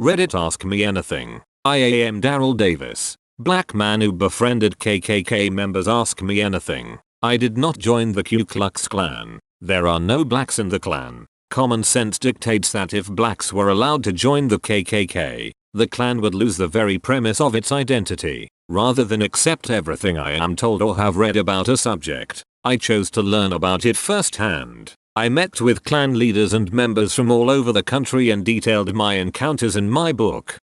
Reddit Ask Me Anything. I am Daryl Davis. Black man who befriended KKK members. Ask me anything. I did not join the Ku Klux Klan. There are no blacks in the Klan. Common sense dictates that if blacks were allowed to join the KKK, the Klan would lose the very premise of its identity. Rather than accept everything I am told or have read about a subject, I chose to learn about it firsthand. I met with Klan leaders and members from all over the country and detailed my encounters in my book.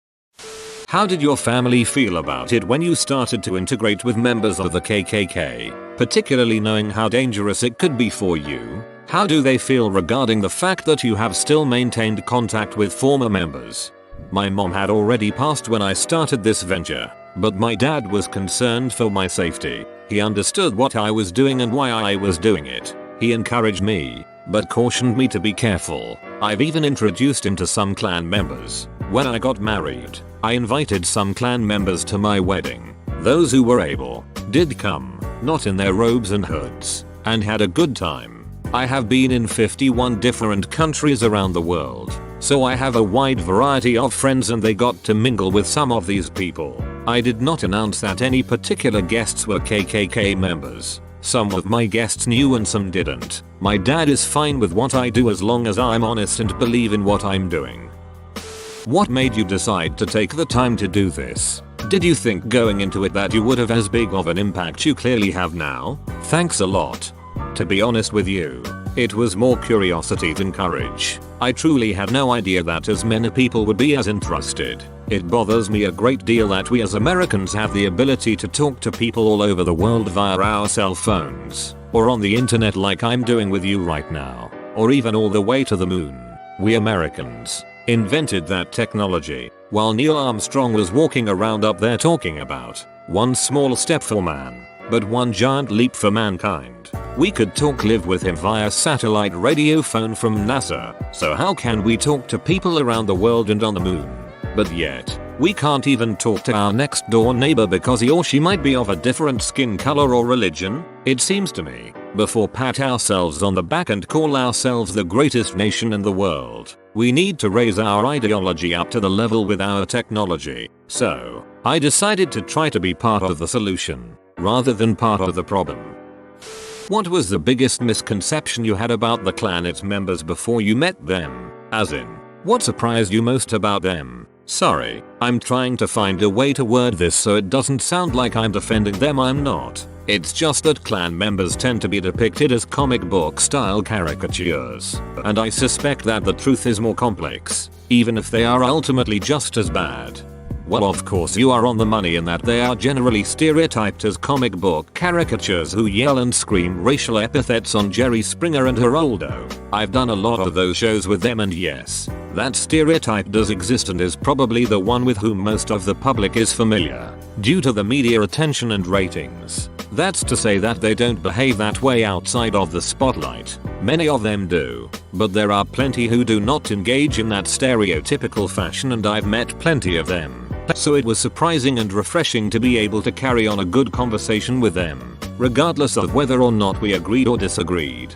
How did your family feel about it when you started to integrate with members of the KKK, particularly knowing how dangerous it could be for you? How do they feel regarding the fact that you have still maintained contact with former members? My mom had already passed when I started this venture, but my dad was concerned for my safety. He understood what I was doing and why I was doing it. He encouraged me, but cautioned me to be careful. I've even introduced him to some Klan members. When I got married, I invited some Klan members to my wedding. Those who were able did come, not in their robes and hoods, and had a good time. I have been in 51 different countries around the world, so I have a wide variety of friends and they got to mingle with some of these people. I did not announce that any particular guests were KKK members. Some of my guests knew and some didn't. My dad is fine with what I do as long as I'm honest and believe in what I'm doing. What made you decide to take the time to do this? Did you think going into it that you would have as big of an impact you clearly have now? Thanks a lot. To be honest with you, it was more curiosity than courage. I truly had no idea that as many people would be as interested. It bothers me a great deal that we as Americans have the ability to talk to people all over the world via our cell phones, or on the internet like I'm doing with you right now, or even all the way to the moon. We Americans invented that technology, while Neil Armstrong was walking around up there talking about one small step for man, but one giant leap for mankind. We could live with him via satellite radio phone from NASA, so how can we talk to people around the world and on the moon? But yet, we can't even talk to our next door neighbor because he or she might be of a different skin color or religion? It seems to me, before pat ourselves on the back and call ourselves the greatest nation in the world, we need to raise our ideology up to the level with our technology. So, I decided to try to be part of the solution, rather than part of the problem. What was the biggest misconception you had about the Klan, its members, before you met them? As in, what surprised you most about them? Sorry, I'm trying to find a way to word this so it doesn't sound like I'm defending them. I'm not. It's just that Klan members tend to be depicted as comic book style caricatures, and I suspect that the truth is more complex, even if they are ultimately just as bad. Well, of course you are on the money in that they are generally stereotyped as comic book caricatures who yell and scream racial epithets on Jerry Springer and Geraldo. I've done a lot of those shows with them, and yes, that stereotype does exist and is probably the one with whom most of the public is familiar, due to the media attention and ratings. That's to say that they don't behave that way outside of the spotlight. Many of them do, but there are plenty who do not engage in that stereotypical fashion, and I've met plenty of them. So it was surprising and refreshing to be able to carry on a good conversation with them, regardless of whether or not we agreed or disagreed.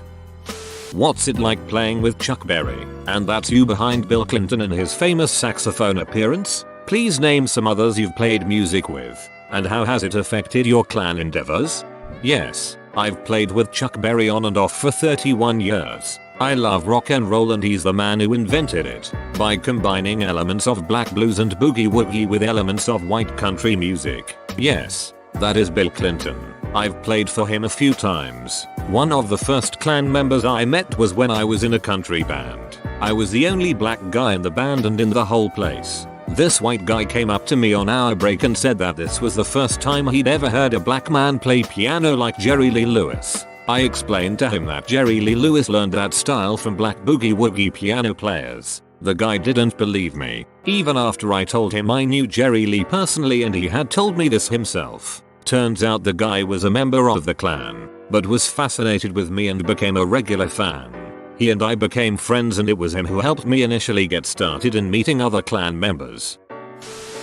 What's it like playing with Chuck Berry? And that's you behind Bill Clinton and his famous saxophone appearance? Please name some others you've played music with, and how has it affected your Klan endeavors? Yes, I've played with Chuck Berry on and off for 31 years. I love rock and roll, and he's the man who invented it, by combining elements of black blues and boogie woogie with elements of white country music. Yes, that is Bill Clinton. I've played for him a few times. One of the first Klan members I met was when I was in a country band. I was the only black guy in the band and in the whole place. This white guy came up to me on our break and said that this was the first time he'd ever heard a black man play piano like Jerry Lee Lewis. I explained to him that Jerry Lee Lewis learned that style from black boogie woogie piano players. The guy didn't believe me, even after I told him I knew Jerry Lee personally and he had told me this himself. Turns out the guy was a member of the Klan, but was fascinated with me and became a regular fan. He and I became friends, and it was him who helped me initially get started in meeting other Klan members.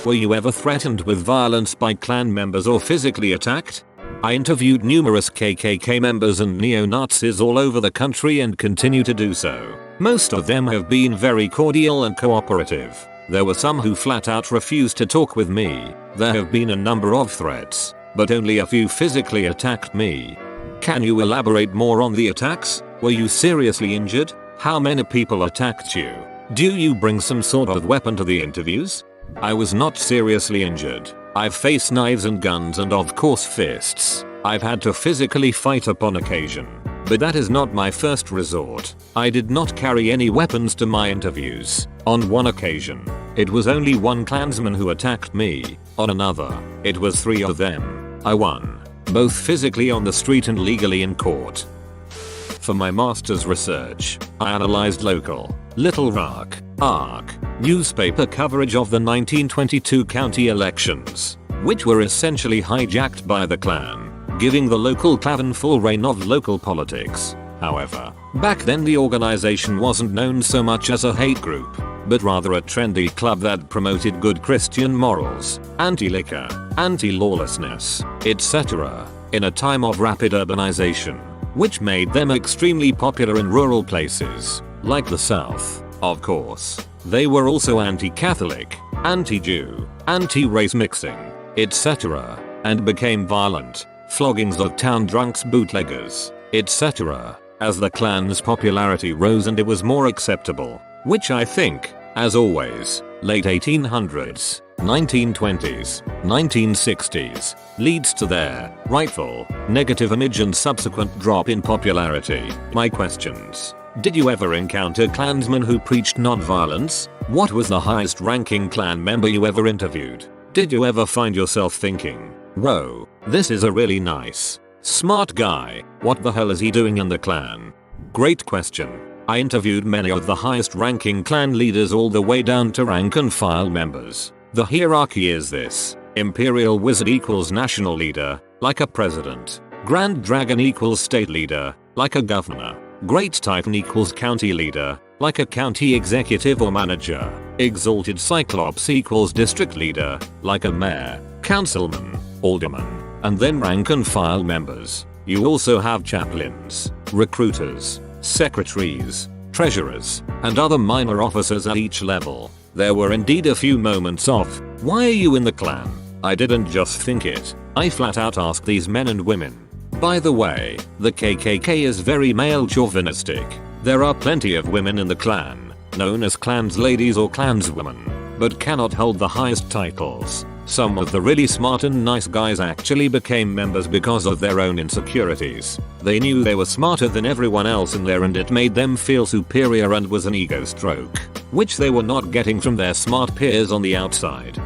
Were you ever threatened with violence by Klan members or physically attacked? I interviewed numerous KKK members and neo-Nazis all over the country and continue to do so. Most of them have been very cordial and cooperative. There were some who flat out refused to talk with me. There have been a number of threats, but only a few physically attacked me. Can you elaborate more on the attacks? Were you seriously injured? How many people attacked you? Do you bring some sort of weapon to the interviews? I was not seriously injured. I've faced knives and guns and of course fists. I've had to physically fight upon occasion. But that is not my first resort. I did not carry any weapons to my interviews. On one occasion, it was only one Klansman who attacked me. On another, it was 3 of them. I won. Both physically on the street and legally in court. For my master's research, I analyzed local, Little Rock, ARC, newspaper coverage of the 1922 county elections, which were essentially hijacked by the Klan, giving the local Klan full reign of local politics. However, back then the organization wasn't known so much as a hate group, but rather a trendy club that promoted good Christian morals, anti-liquor, anti-lawlessness, etc., in a time of rapid urbanization, which made them extremely popular in rural places, like the South. Of course, they were also anti-Catholic, anti-Jew, anti-race mixing, etc., and became violent, floggings of town drunks, bootleggers, etc., as the Klan's popularity rose and it was more acceptable, which I think, as always, late 1800s, 1920s, 1960s, leads to their rightful negative image and subsequent drop in popularity. My questions. Did you ever encounter Klansmen who preached non-violence? What was the highest ranking Klan member you ever interviewed? Did you ever find yourself thinking, whoa, this is a really nice, smart guy, what the hell is he doing in the Klan? Great question. I interviewed many of the highest ranking Klan leaders all the way down to rank and file members. The hierarchy is this: Imperial Wizard equals national leader, like a president. Grand Dragon equals state leader, like a governor. Great Titan equals county leader, like a county executive or manager. Exalted Cyclops equals district leader, like a mayor, councilman, alderman. And then rank and file members. You also have chaplains, recruiters, secretaries, treasurers, and other minor officers at each level. There were indeed a few moments of, why are you in the Klan? I didn't just think it, I flat out asked these men and women. By the way, the KKK is very male chauvinistic. There are plenty of women in the Klan, known as Klans ladies or Klanswomen, but cannot hold the highest titles. Some of the really smart and nice guys actually became members because of their own insecurities. They knew they were smarter than everyone else in there and it made them feel superior and was an ego stroke, which they were not getting from their smart peers on the outside.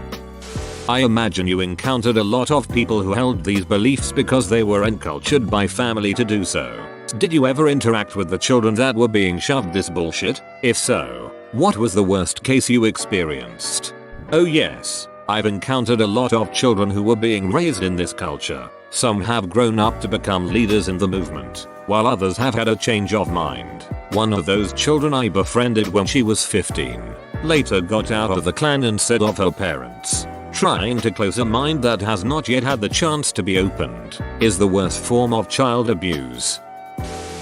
I imagine you encountered a lot of people who held these beliefs because they were encultured by family to do so. Did you ever interact with the children that were being shoved this bullshit? If so, what was the worst case you experienced? Oh yes, I've encountered a lot of children who were being raised in this culture. Some have grown up to become leaders in the movement, while others have had a change of mind. One of those children I befriended when she was 15, later got out of the Klan and said of her parents, trying to close a mind that has not yet had the chance to be opened is the worst form of child abuse.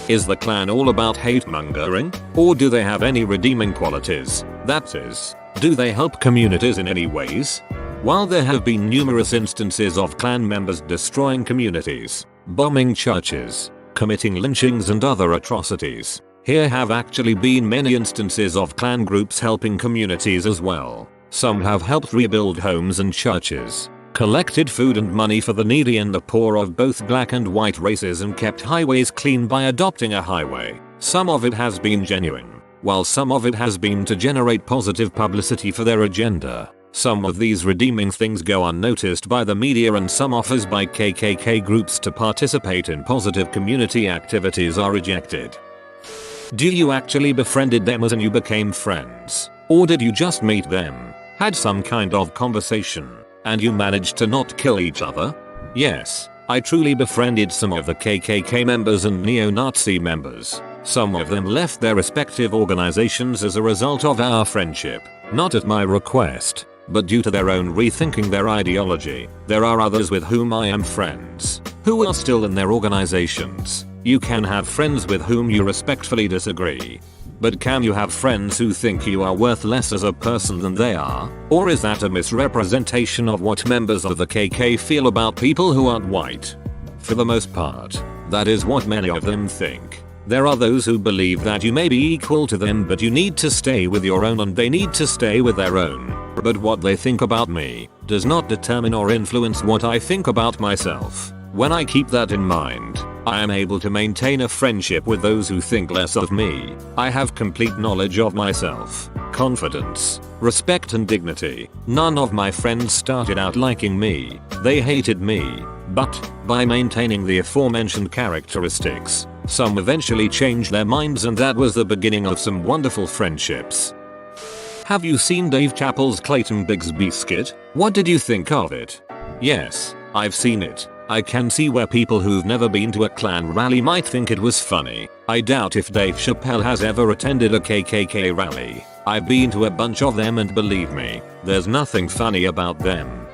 Is the Klan all about hate mongering, or do they have any redeeming qualities? That is, do they help communities in any ways? While there have been numerous instances of Klan members destroying communities, bombing churches, committing lynchings and other atrocities, here have actually been many instances of Klan groups helping communities as well. Some have helped rebuild homes and churches, collected food and money for the needy and the poor of both black and white races and kept highways clean by adopting a highway. Some of it has been genuine, while some of it has been to generate positive publicity for their agenda. Some of these redeeming things go unnoticed by the media and some offers by KKK groups to participate in positive community activities are rejected. Do you actually befriended them as in you became friends? Or did you just meet them, had some kind of conversation, and you managed to not kill each other? Yes, I truly befriended some of the KKK members and neo-Nazi members. Some of them left their respective organizations as a result of our friendship, not at my request, but due to their own rethinking their ideology. There are others with whom I am friends, who are still in their organizations. You can have friends with whom you respectfully disagree. but can you have friends who think you are worth less as a person than they are? Or is that a misrepresentation of what members of the KK feel about people who aren't white? For the most part, that is what many of them think. There are those who believe that you may be equal to them, but you need to stay with your own and they need to stay with their own. But what they think about me does not determine or influence what I think about myself. When I keep that in mind, I am able to maintain a friendship with those who think less of me. I have complete knowledge of myself, confidence, respect and dignity. None of my friends started out liking me, they hated me. But, by maintaining the aforementioned characteristics, some eventually changed their minds, and that was the beginning of some wonderful friendships. Have you seen Dave Chappelle's Clayton Bigsby skit? What did you think of it? Yes, I've seen it. I can see where people who've never been to a Klan rally might think it was funny. I doubt if Dave Chappelle has ever attended a KKK rally. I've been to a bunch of them and believe me, there's nothing funny about them.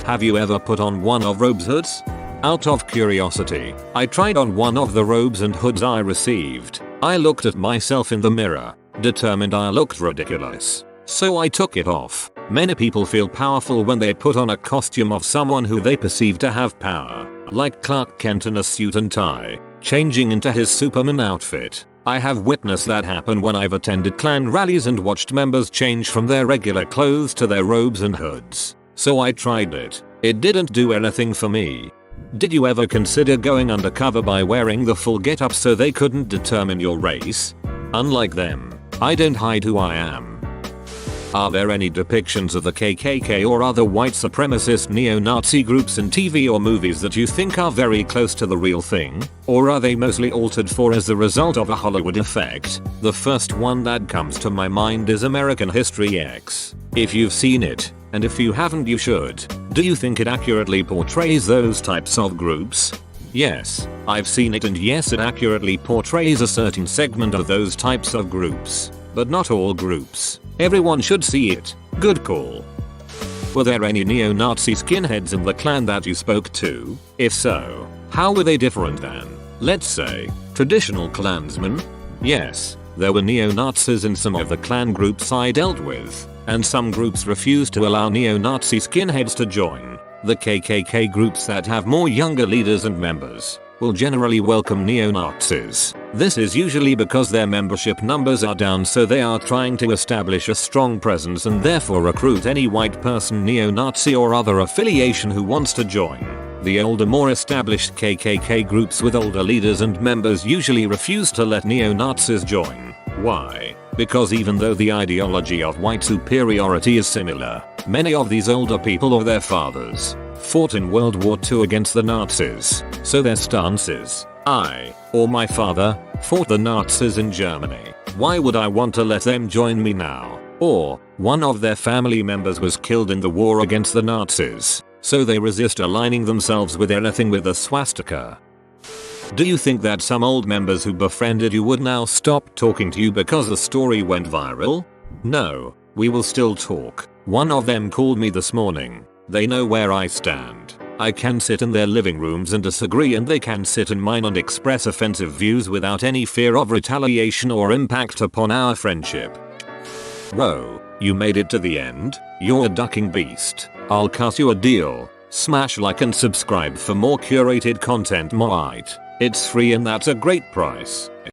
Have you ever put on one of Robe's hoods? Out of curiosity, I tried on one of the robes and hoods I received. I looked at myself in the mirror, determined I looked ridiculous. So I took it off. Many people feel powerful when they put on a costume of someone who they perceive to have power, like Clark Kent in a suit and tie, changing into his Superman outfit. I have witnessed that happen when I've attended Klan rallies and watched members change from their regular clothes to their robes and hoods. So I tried it. It didn't do anything for me. Did you ever consider going undercover by wearing the full getup so they couldn't determine your race? Unlike them, I don't hide who I am. Are there any depictions of the KKK or other white supremacist neo-Nazi groups in TV or movies that you think are very close to the real thing? Or are they mostly altered for as the result of a Hollywood effect? The first one that comes to my mind is American History X. If you've seen it, and if you haven't you should, do you think it accurately portrays those types of groups? Yes, I've seen it, and yes, it accurately portrays a certain segment of those types of groups. But not all groups. Everyone should see it. Good call. Were there any neo-Nazi skinheads in the Klan that you spoke to? If so, how were they different than, let's say, traditional Klansmen? Yes, there were neo-Nazis in some of the Klan groups I dealt with, and some groups refused to allow neo-Nazi skinheads to join. The KKK groups that have more younger leaders and members will generally welcome neo-Nazis. This is usually because their membership numbers are down, so they are trying to establish a strong presence and therefore recruit any white person, neo-Nazi or other affiliation who wants to join. The older, more established KKK groups with older leaders and members usually refuse to let neo-Nazis join. Why? Because even though the ideology of white superiority is similar, many of these older people or their fathers fought in World War II against the Nazis, so their stance is, I, or my father, fought the Nazis in Germany. Why would I want to let them join me now? Or, one of their family members was killed in the war against the Nazis, so they resist aligning themselves with anything with a swastika. Do you think that some old members who befriended you would now stop talking to you because the story went viral? No, we will still talk. One of them called me this morning. They know where I stand. I can sit in their living rooms and disagree, and they can sit in mine and express offensive views without any fear of retaliation or impact upon our friendship. Whoa, you made it to the end? You're a ducking beast. I'll cut you a deal. Smash like and subscribe for more curated content. It's free and that's a great price.